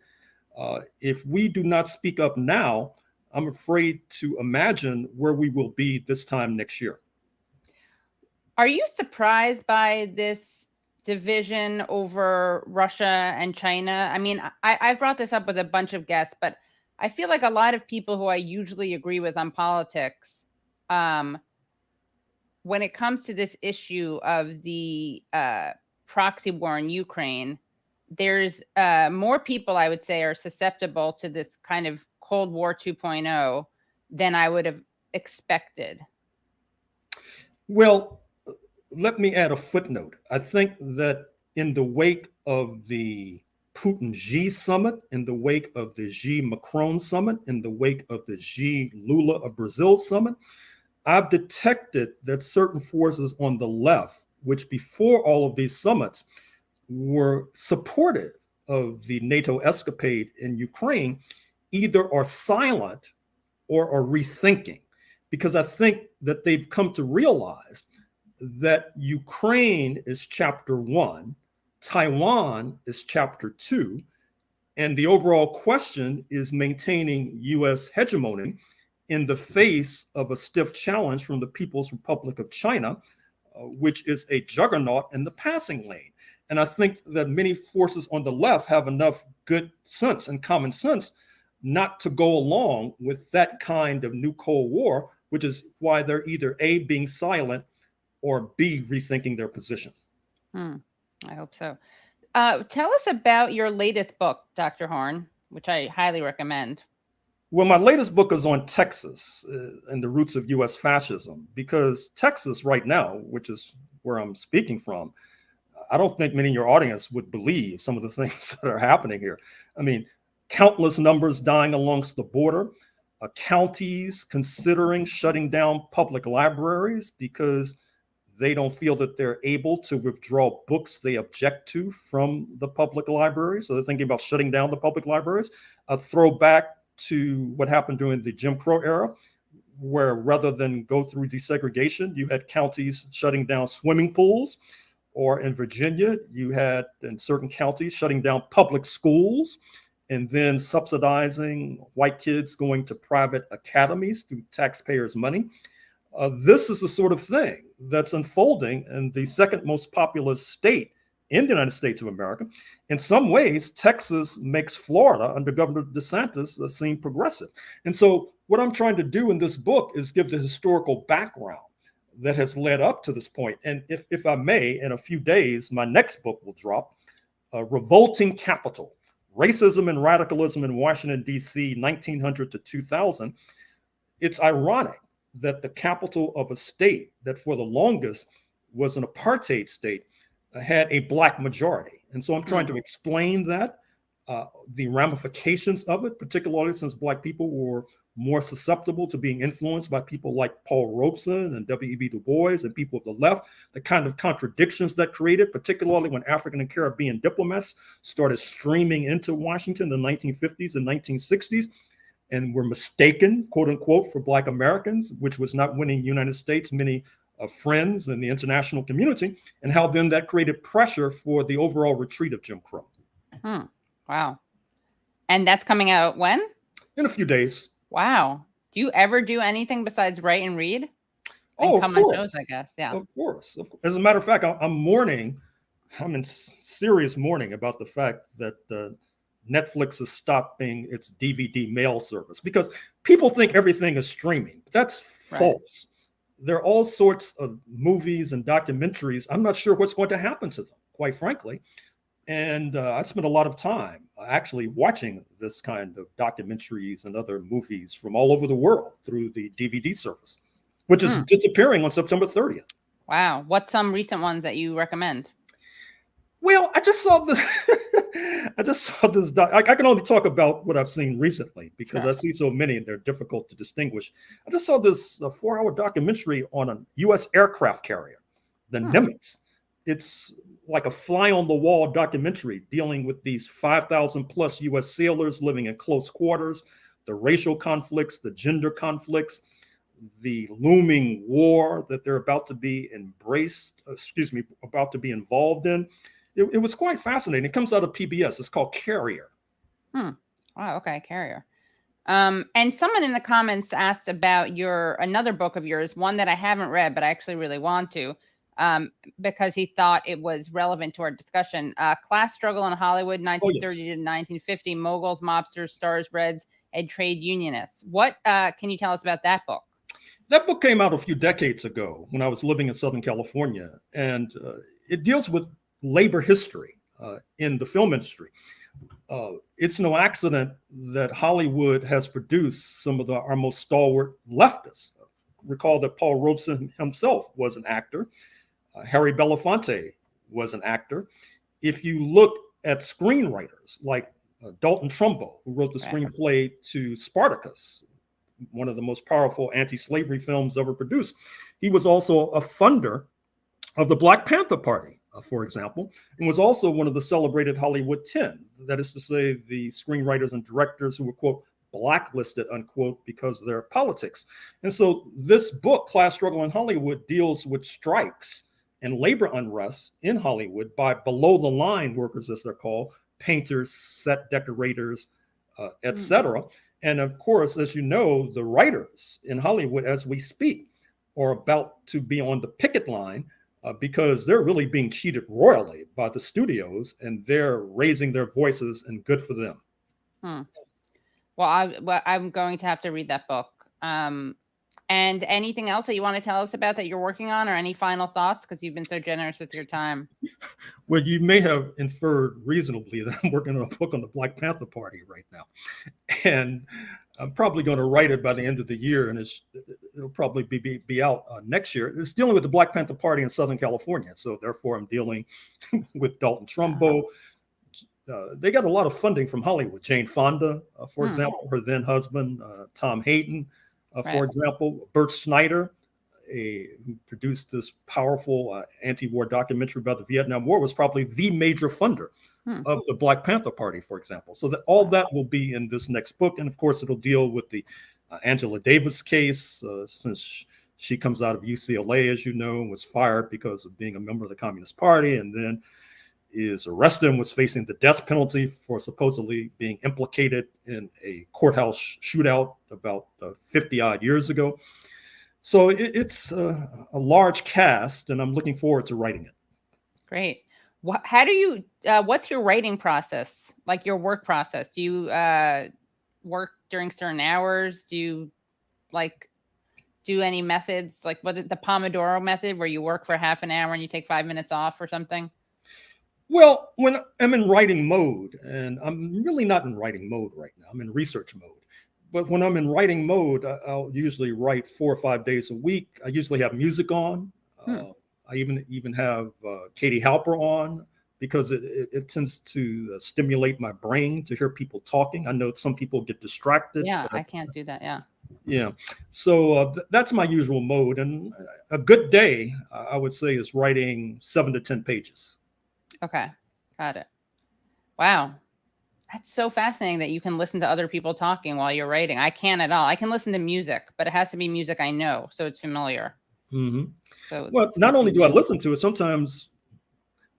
If we do not speak up now, I'm afraid to imagine where we will be this time next year. Are you surprised by this division over Russia and China? I mean, I've brought this up with a bunch of guests, but I feel like a lot of people who I usually agree with on politics, when it comes to this issue of the proxy war in Ukraine, there's more people, I would say, are susceptible to this kind of Cold War 2.0 than I would have expected. Well, let me add a footnote. I think that in the wake of the Putin-Xi summit, in the wake of the Xi-Macron summit, in the wake of the Xi-Lula of Brazil summit, I've detected that certain forces on the left, which before all of these summits were supportive of the NATO escapade in Ukraine, either are silent or are rethinking. Because I think that they've come to realize that Ukraine is chapter 1, Taiwan is chapter 2, and the overall question is maintaining U.S. hegemony in the face of a stiff challenge from the People's Republic of China, which is a juggernaut in the passing lane. And I think that many forces on the left have enough good sense and common sense not to go along with that kind of new Cold War, which is why they're either A, being silent, or B, rethinking their position. I hope so. Tell us about your latest book, Dr. Horne, which I highly recommend. Well, my latest book is on Texas and the roots of U.S. fascism, because Texas right now, which is where I'm speaking from, I don't think many in your audience would believe some of the things that are happening here. I mean, countless numbers dying alongst the border, counties considering shutting down public libraries because they don't feel that they're able to withdraw books they object to from the public libraries. So they're thinking about shutting down the public libraries. A throwback to what happened during the Jim Crow era, where rather than go through desegregation, you had counties shutting down swimming pools. Or in Virginia, you had in certain counties shutting down public schools and then subsidizing white kids going to private academies through taxpayers' money. This is the sort of thing that's unfolding in the second most populous state in the United States of America. In some ways, Texas makes Florida under Governor DeSantis seem progressive. And so what I'm trying to do in this book is give the historical background that has led up to this point. And if I may, in a few days, my next book will drop, Revolting Capital, Racism and Radicalism in Washington, D.C., 1900 to 2000. It's ironic that the capital of a state that for the longest was an apartheid state had a Black majority. And so I'm trying to explain that, the ramifications of it, particularly since Black people were more susceptible to being influenced by people like Paul Robeson and W.E.B. Du Bois and people of the left, the kind of contradictions that created, particularly when African and Caribbean diplomats started streaming into Washington in the 1950s and 1960s and were mistaken, quote unquote, for Black Americans, which was not winning the United States many friends in the international community, and how then that created pressure for the overall retreat of Jim Crow. Wow. And that's coming out when? In a few days. Wow. Do you ever do anything besides write and read? And come on shows, I guess. Yeah. Of course. As a matter of fact, I'm in serious mourning about the fact that Netflix is stopping its DVD mail service because people think everything is streaming. That's false. Right. There are all sorts of movies and documentaries. I'm not sure what's going to happen to them, quite frankly. And I spent a lot of time actually watching this kind of documentaries and other movies from all over the world through the DVD service, which is disappearing on September 30th. Wow. What's some recent ones that you recommend? Well, I just saw this. I can only talk about what I've seen recently because I see so many and they're difficult to distinguish. I just saw this 4-hour documentary on a U.s. aircraft carrier, the Nimitz. It's like a fly on the wall documentary dealing with these 5,000 plus U.S. sailors living in close quarters, the racial conflicts, the gender conflicts, the looming war that they're about to be involved in. It was quite fascinating. It comes out of PBS. It's called Carrier. Wow. Okay. Carrier. And someone in the comments asked about another book of yours, one that I haven't read, but I actually really want to. Because he thought it was relevant to our discussion. Class Struggle in Hollywood, 1930 to 1950, moguls, mobsters, stars, reds, and trade unionists. What can you tell us about that book? That book came out a few decades ago when I was living in Southern California, and it deals with labor history in the film industry. It's no accident that Hollywood has produced some of our most stalwart leftists. Recall that Paul Robeson himself was an actor. Harry Belafonte was an actor. If you look at screenwriters like Dalton Trumbo, who wrote the screenplay to Spartacus, one of the most powerful anti-slavery films ever produced, he was also a funder of the Black Panther Party, for example, and was also one of the celebrated Hollywood 10. That is to say, the screenwriters and directors who were, quote, blacklisted, unquote, because of their politics. And so this book, Class Struggle in Hollywood, deals with strikes and labor unrest in Hollywood by below the line workers, as they're called, painters, set decorators, et cetera. And of course, as you know, the writers in Hollywood, as we speak, are about to be on the picket line because they're really being cheated royally by the studios, and they're raising their voices, and good for them. Well, I'm going to have to read that book. And anything else that you want to tell us about that you're working on, or any final thoughts? Because you've been so generous with your time. Well, you may have inferred reasonably that I'm working on a book on the Black Panther Party right now. And I'm probably going to write it by the end of the year, and it'll probably be out next year. It's dealing with the Black Panther Party in Southern California. So therefore, I'm dealing with Dalton Trumbo. They got a lot of funding from Hollywood. Jane Fonda, for example, her then husband, Tom Hayden, for example, Bert Schneider, who produced this powerful anti-war documentary about the Vietnam War, was probably the major funder of the Black Panther Party, for example. So that all that will be in this next book. And of course, it'll deal with the Angela Davis case, since she comes out of UCLA, as you know, and was fired because of being a member of the Communist Party, and then is arrested and was facing the death penalty for supposedly being implicated in a courthouse shootout about 50 odd years ago. So it's a large cast, and I'm looking forward to writing it. Great. How do you, what's your writing process? Like your work process? Do you work during certain hours? Do you do any methods? Like what is the Pomodoro method, where you work for half an hour and you take 5 minutes off or something? Well, when I'm in writing mode, and I'm really not in writing mode right now, I'm in research mode. But when I'm in writing mode, I'll usually write 4 or 5 days a week. I usually have music on. I even have Katie Halper on, because it tends to stimulate my brain to hear people talking. I know some people get distracted. Yeah, I can't do that. Yeah. Yeah. So that's my usual mode. And a good day, I would say, is writing 7 to 10 pages. Okay. Got it. Wow. That's so fascinating that you can listen to other people talking while you're writing. I can't at all. I can listen to music, but it has to be music I know, so it's familiar. So well, not only do I listen to it, sometimes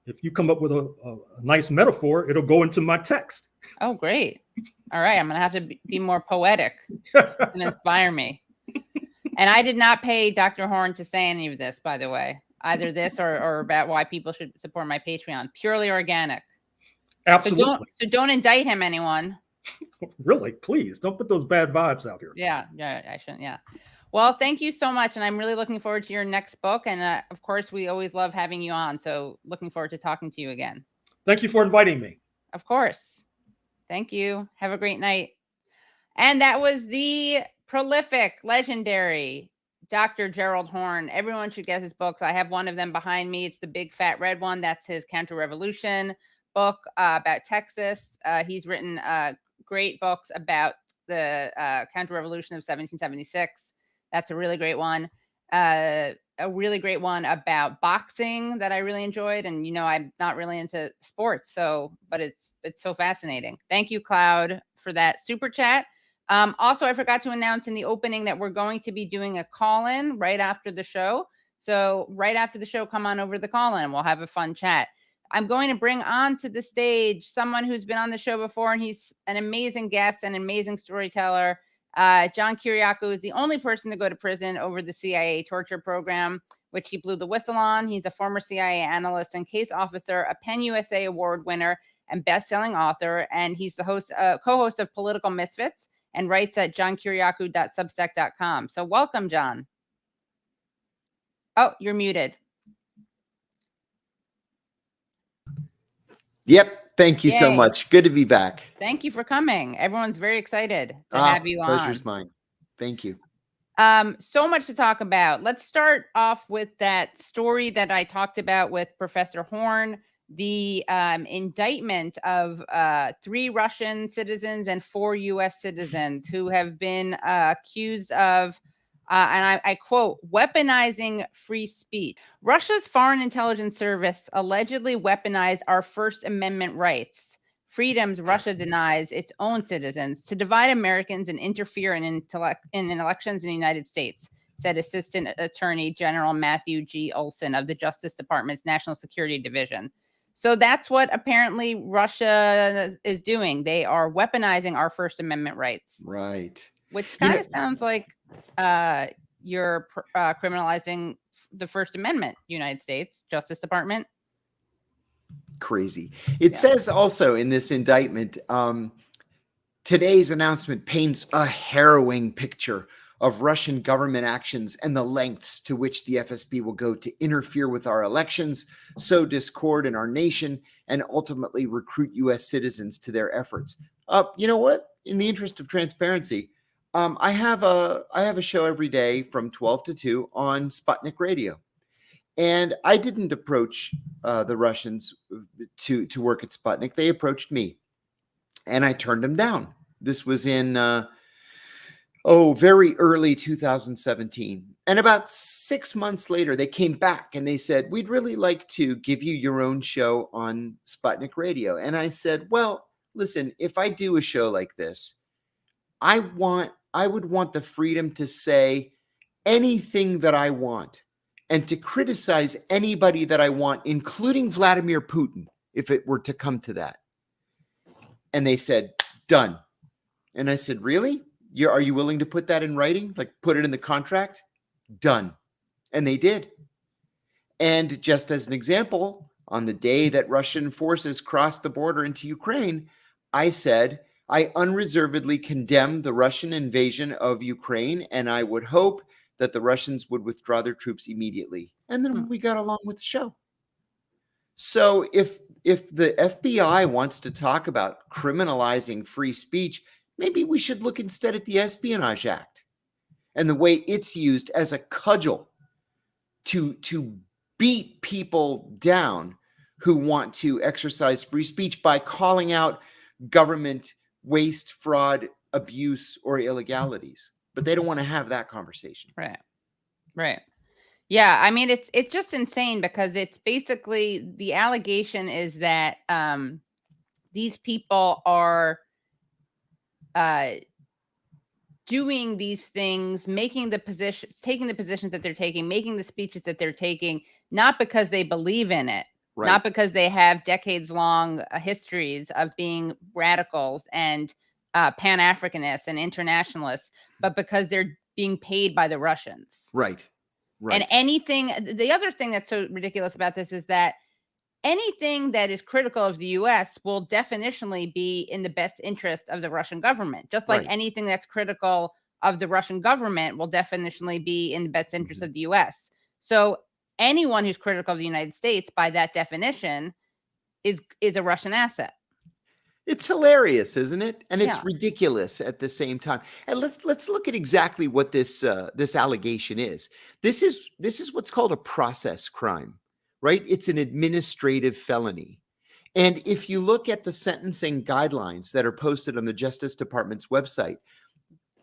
if you come up with a nice metaphor, it'll go into my text. Oh, great. All right. I'm going to have to be more poetic and inspire me. And I did not pay Dr. Horne to say any of this, by the way, either this or about why people should support my Patreon. Purely organic. Absolutely. So don't indict him, anyone. Really, please don't put those bad vibes out here. Yeah, I shouldn't. Yeah. Well, thank you so much. And I'm really looking forward to your next book. And of course, we always love having you on. So looking forward to talking to you again. Thank you for inviting me. Of course. Thank you. Have a great night. And that was the prolific, legendary Dr. Gerald Horne. Everyone should get his books. I have one of them behind me. It's the big fat red one. That's his counter-revolution book about Texas. He's written great books about the counter-revolution of 1776. That's a really great one. A really great one about boxing that I really enjoyed. And, you know, I'm not really into sports, but it's so fascinating. Thank you, Cloud, for that super chat. Also, I forgot to announce in the opening that we're going to be doing a call-in right after the show. So right after the show, come on over to the call-in. We'll have a fun chat. I'm going to bring onto the stage someone who's been on the show before, and he's an amazing guest, an amazing storyteller. John Kiriakou is the only person to go to prison over the CIA torture program, which he blew the whistle on. He's a former CIA analyst and case officer, a Penn USA Award winner and best-selling author, and he's the co-host of Political Misfits and writes at johnkiriakou.substack.com. So welcome, John. Oh, you're muted. Yep. Thank you so much. Good to be back. Thank you for coming. Everyone's very excited to have you on. Pleasure's mine. Thank you. So much to talk about. Let's start off with that story that I talked about with Professor Horne, the indictment of 3 Russian citizens and 4 U.S. citizens who have been accused of, and I quote, weaponizing free speech. Russia's Foreign Intelligence Service allegedly weaponized our First Amendment rights, freedoms Russia denies its own citizens, to divide Americans and interfere in elections in the United States, said Assistant Attorney General Matthew G. Olson of the Justice Department's National Security Division. So that's what apparently Russia is doing. They are weaponizing our First Amendment rights. Right. Which kind of sounds like you're criminalizing the First Amendment, United States Justice Department. Crazy. It says also in this indictment, today's announcement paints a harrowing picture of Russian government actions and the lengths to which the FSB will go to interfere with our elections, sow discord in our nation, and ultimately recruit U.S. citizens to their efforts. You know what? In the interest of transparency, I have a show every day from 12 to 2 on Sputnik Radio. And I didn't approach the Russians to work at Sputnik. They approached me, and I turned them down. This was in very early 2017. And about 6 months later, they came back and they said, "We'd really like to give you your own show on Sputnik Radio." And I said, "Well, listen, if I do a show like this, I would want the freedom to say anything that I want and to criticize anybody that I want, including Vladimir Putin, if it were to come to that." And they said, "Done." And I said, "Really? Are you willing to put that in writing? Like put it in the contract?" Done. And they did. And just as an example, on the day that Russian forces crossed the border into Ukraine, I said, "I unreservedly condemn the Russian invasion of Ukraine, and I would hope that the Russians would withdraw their troops immediately." And then we got along with the show. So if the FBI wants to talk about criminalizing free speech, maybe we should look instead at the Espionage Act and the way it's used as a cudgel to beat people down who want to exercise free speech by calling out government waste, fraud, abuse, or illegalities. But they don't want to have that conversation. Right. Yeah, I mean, it's just insane because it's basically the allegation is that these people are doing these things, taking the positions that they're taking, making the speeches that they're taking, not because they believe in it, not because they have decades-long histories of being radicals and Pan-Africanists and internationalists, but because they're being paid by the Russians. Right. And the other thing that's so ridiculous about this is that anything that is critical of the U.S. will definitionally be in the best interest of the Russian government, just like anything that's critical of the Russian government will definitionally be in the best interest of the U.S. So anyone who's critical of the United States, by that definition, is a Russian asset. It's hilarious, isn't it? And it's ridiculous at the same time. And let's look at exactly what this allegation is. This is what's called a process crime, right? It's an administrative felony. And if you look at the sentencing guidelines that are posted on the Justice Department's website,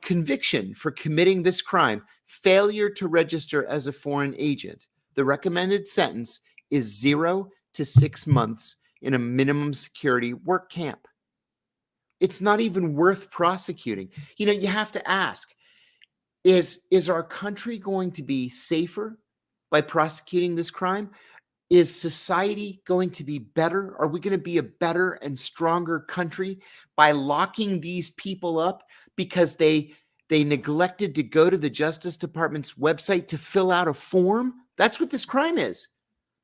conviction for committing this crime, failure to register as a foreign agent, the recommended sentence is 0 to 6 months in a minimum security work camp. It's not even worth prosecuting. You know, you have to ask, is our country going to be safer by prosecuting this crime? Is society going to be better? Are we going to be a better and stronger country by locking these people up because they neglected to go to the Justice Department's website to fill out a form? That's what this crime is.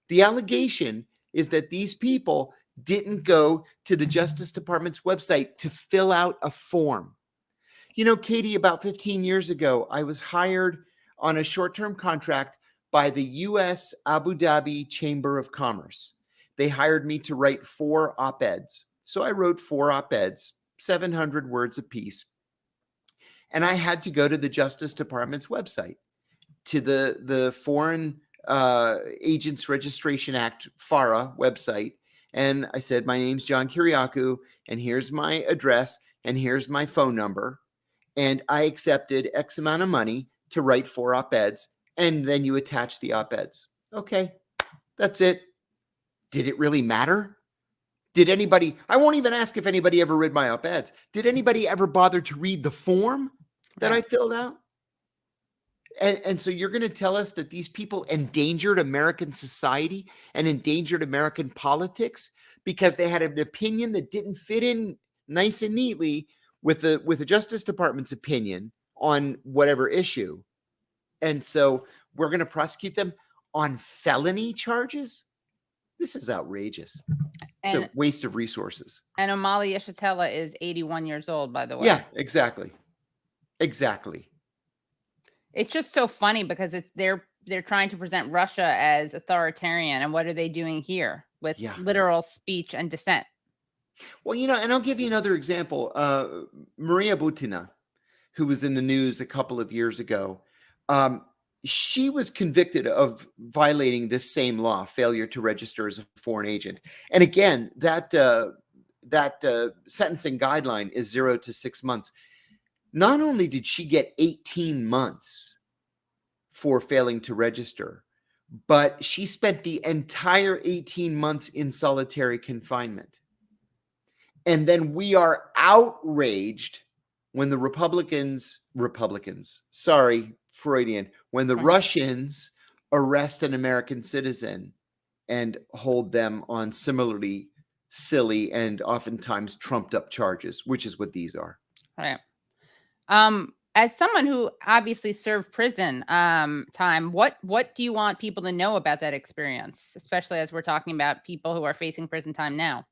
The allegation is that these people didn't go to the Justice Department's website to fill out a form. You know, Katie, about 15 years ago, I was hired on a short-term contract by the U.S. Abu Dhabi Chamber of Commerce. They hired me to write 4 op-eds. So I wrote 4 op-eds, 700 words apiece. And I had to go to the Justice Department's website, to the Foreign Agents Registration Act, FARA website. And I said, "My name's John Kiriakou, and here's my address, and here's my phone number. And I accepted X amount of money to write 4 op-eds. And then you attach the op-eds." Okay, that's it. Did it really matter? Did anybody, I won't even ask if anybody ever read my op-eds. Did anybody ever bother to read the form that I filled out? And so you're going to tell us that these people endangered American society and endangered American politics because they had an opinion that didn't fit in nice and neatly with the Justice Department's opinion on whatever issue. And so we're going to prosecute them on felony charges? This is outrageous. It's a And waste of resources. and Omali Yeshitela is 81 years old, by the way. Yeah, exactly. Exactly. It's just so funny because they're trying to present Russia as authoritarian, and what are they doing here with Yeah. literal speech and dissent? Well, and I'll give you another example. Maria Butina, who was in the news a couple of years ago, she was convicted of violating this same law, failure to register as a foreign agent. And again, that sentencing guideline is 0 to 6 months. Not only did she get 18 months for failing to register, but she spent the entire 18 months in solitary confinement. And then we are outraged when the Republicans, sorry, Freudian, when the Russians arrest an American citizen and hold them on similarly silly and oftentimes trumped up charges, which is what these are. Right. As someone who obviously served prison time, what do you want people to know about that experience, especially as we're talking about people who are facing prison time now?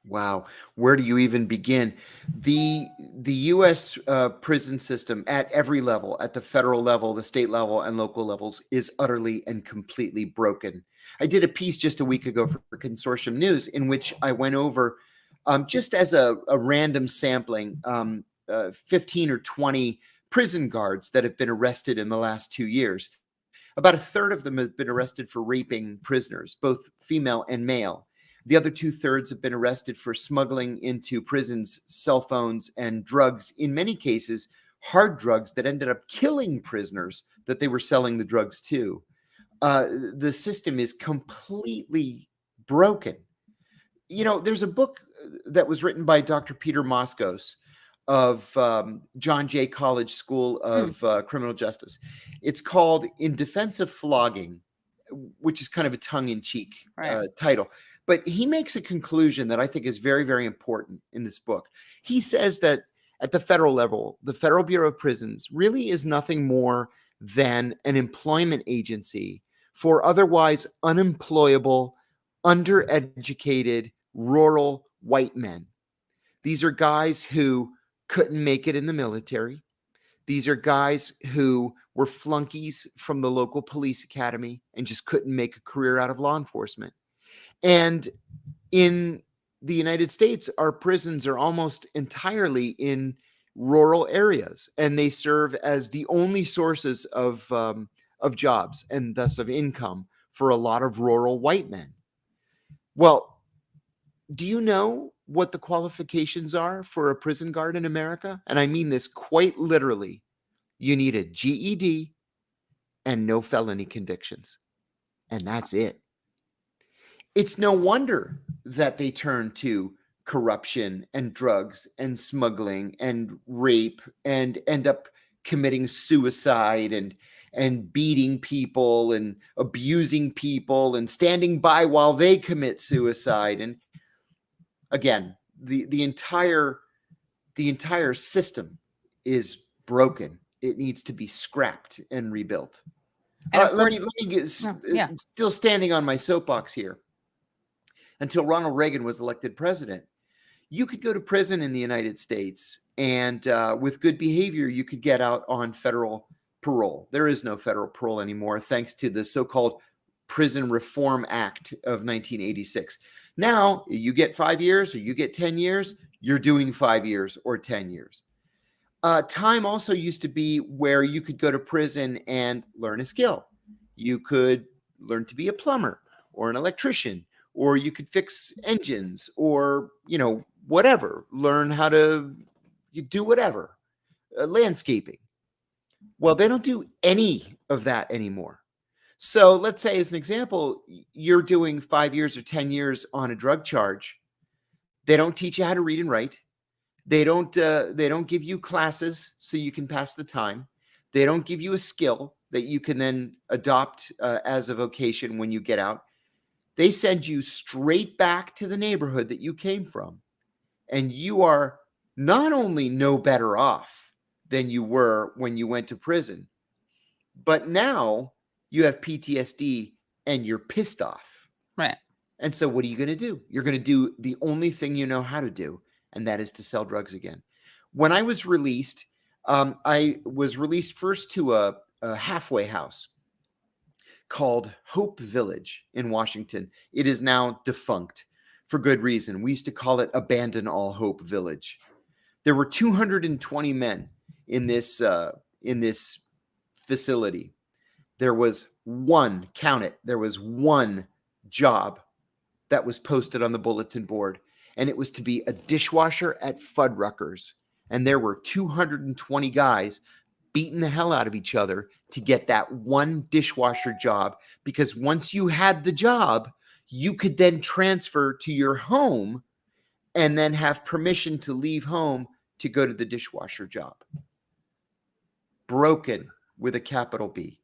Wow, where do you even begin? The U.S. Prison system at every level, at the federal level, the state level, and local levels, is utterly and completely broken. I did a piece just a week ago for Consortium News in which I went over, just as a random sampling, 15 or 20 prison guards that have been arrested in the last 2 years. About a third of them have been arrested for raping prisoners, both female and male. The other 2/3 have been arrested for smuggling into prisons cell phones and drugs, in many cases, hard drugs that ended up killing prisoners that they were selling the drugs to. The system is completely broken. There's a book that was written by Dr. Peter Moskos of John Jay College School of Criminal Justice. It's called In Defense of Flogging, which is kind of a tongue-in-cheek title. But he makes a conclusion that I think is very, very important in this book. He says that at the federal level, the Federal Bureau of Prisons really is nothing more than an employment agency for otherwise unemployable, undereducated, rural white men. These are guys who couldn't make it in the military. These are guys who were flunkies from the local police academy and just couldn't make a career out of law enforcement. And in the United States, our prisons are almost entirely in rural areas, and they serve as the only sources of jobs and thus of income for a lot of rural white men. Well, do you know what the qualifications are for a prison guard in America? And I mean this quite literally. You need a GED and no felony convictions. And that's it. It's no wonder that they turn to corruption and drugs and smuggling and rape and end up committing suicide and beating people and abusing people and standing by while they commit suicide. And again, the entire system is broken. It needs to be scrapped and rebuilt. Let me get, still standing on my soapbox here. Until Ronald Reagan was elected president, you could go to prison in the United States, and with good behavior, you could get out on federal parole. There is no federal parole anymore, thanks to the so-called Prison Reform Act of 1986. Now, you get 5 years or you get 10 years, you're doing 5 years or 10 years. Time also used to be where you could go to prison and learn a skill. You could learn to be a plumber or an electrician, or you could fix engines, or, whatever, learn how to do whatever, landscaping. Well, they don't do any of that anymore. So let's say, as an example, you're doing 5 years or 10 years on a drug charge. They don't teach you how to read and write. They don't give you classes so you can pass the time. They don't give you a skill that you can then adopt as a vocation when you get out. They send you straight back to the neighborhood that you came from. And you are not only no better off than you were when you went to prison, but now you have PTSD and you're pissed off. Right. And so what are you going to do? You're going to do the only thing you know how to do, and that is to sell drugs again. When I was released, I was released first to a halfway house called Hope Village in Washington. It is now defunct for good reason. We used to call it Abandon All Hope Village. There were 220 men in this facility. There was one, count it, there was one job that was posted on the bulletin board, and it was to be a dishwasher at Fuddruckers. And there were 220 guys beating the hell out of each other to get that one dishwasher job, because once you had the job, you could then transfer to your home and then have permission to leave home to go to the dishwasher job. Broken with a capital B.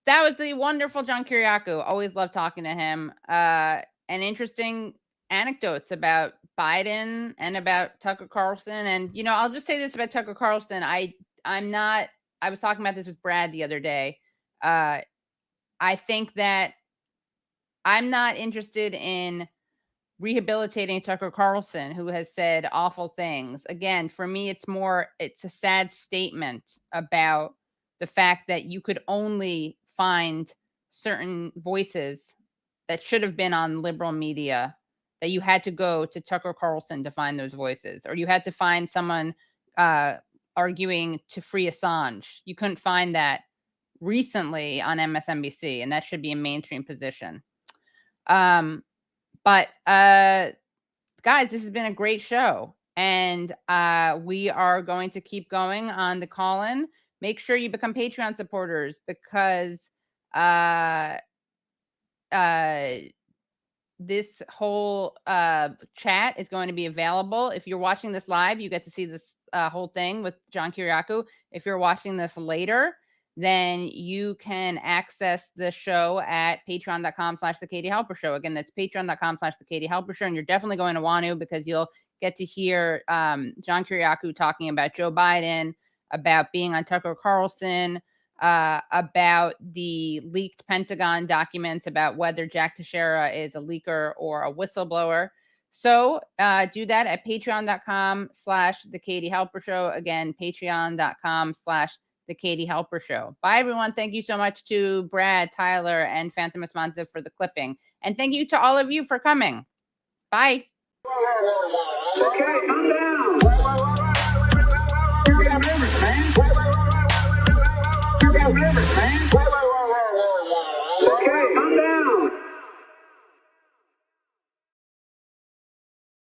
That was the wonderful John Kiriakou. Always love talking to him. And interesting anecdotes about Biden and about Tucker Carlson. And, you know, I'll just say this about Tucker Carlson. I was talking about this with Brad the other day. I think that I'm not interested in rehabilitating Tucker Carlson, who has said awful things. Again, for me, it's a sad statement about the fact that you could only find certain voices that should have been on liberal media, that you had to go to Tucker Carlson to find those voices, or you had to find someone arguing to free Assange. You couldn't find that recently on MSNBC, and that should be a mainstream position. But guys, this has been a great show, and we are going to keep going on the call-in. Make sure you become Patreon supporters, because this whole chat is going to be available. If you're watching this live, you get to see this whole thing with John Kiriakou. If you're watching this later, then you can access the show at patreon.com/The Katie Halper Show. Again, that's patreon.com/The Katie Halper Show. And you're definitely going to want to, because you'll get to hear John Kiriakou talking about Joe Biden, about being on Tucker Carlson, about the leaked Pentagon documents, about whether Jack Teixeira is a leaker or a whistleblower. So do that at patreon.com/The Katie Halper Show. Again, patreon.com/The Katie Halper Show. Bye, everyone. Thank you so much to Brad, Tyler, and Phantom Esmonte for the clipping. And thank you to all of you for coming. Bye. Okay, calm down. You got rivers, man. You got rivers, man.